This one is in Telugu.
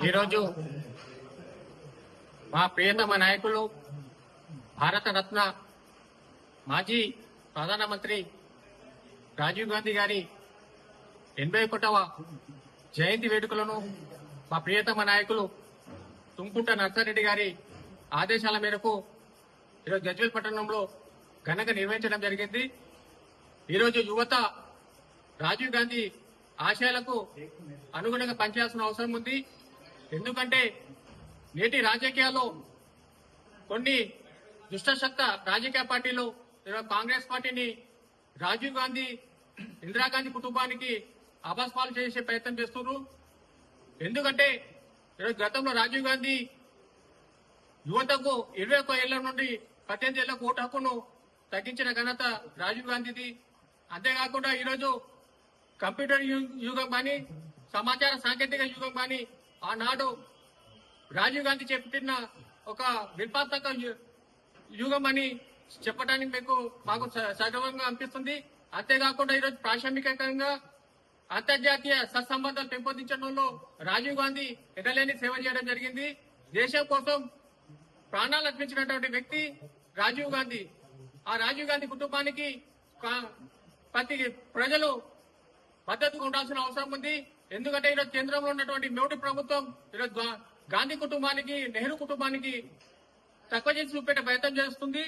ఈరోజు మా ప్రియతమ నాయకులు భారత రత్న మాజీ ప్రధానమంత్రి రాజీవ్ గాంధీ గారి 81వ జయంతి వేడుకలను మా ప్రియతమ నాయకులు తుంకుంట నర్సారెడ్డి గారి ఆదేశాల మేరకు ఈరోజు గజ్వేల్ పట్టణంలో ఘనంగా నిర్వహించడం జరిగింది. ఈరోజు యువత రాజీవ్ గాంధీ ఆశయాలకు అనుగుణంగా పనిచేయాల్సిన అవసరం ఉంది. ఎందుకంటే నేటి రాజకీయాల్లో కొన్ని దుష్టశక్త రాజకీయ పార్టీలు కాంగ్రెస్ పార్టీని రాజీవ్ గాంధీ ఇందిరాగాంధీ కుటుంబానికి అపస్పాలు చేసే ప్రయత్నం చేస్తున్నారు. ఎందుకంటే గతంలో రాజీవ్ గాంధీ యువతకు 21 ఏళ్ల నుండి 18 ఏళ్లకు ఓటు హక్కును తగ్గించిన ఘనత రాజీవ్ గాంధీది. అంతేకాకుండా ఈరోజు కంప్యూటర్ యుగం కానీ సమాచార సాంకేతిక యుగం కానీ ఆనాడు రాజీవ్ గాంధీ చెప్పిన ఒక విప్లవాత్మక యుగం అని చెప్పడానికి మాకు సగర్వంగా అనిపిస్తుంది. అంతేకాకుండా ఈరోజు ప్రాథమికంగా అంతర్జాతీయ సత్సంబంధాలు పెంపొందించడంలో రాజీవ్ గాంధీ ఎడలేని సేవ చేయడం జరిగింది. దేశం కోసం ప్రాణాలు అర్పించినటువంటి వ్యక్తి రాజీవ్ గాంధీ. ఆ రాజీవ్ గాంధీ కుటుంబానికి ప్రతి ప్రజలు మద్దతుగా ఉండాల్సిన అవసరం ఉంది. ఎందుకంటే ఈరోజు కేంద్రంలో ఉన్నటువంటి మోడీ ప్రభుత్వం ఈరోజు గాంధీ కుటుంబానికి నెహ్రూ కుటుంబానికి తక్కువ చేసి చూపెట్టే ప్రయత్నం చేస్తుంది.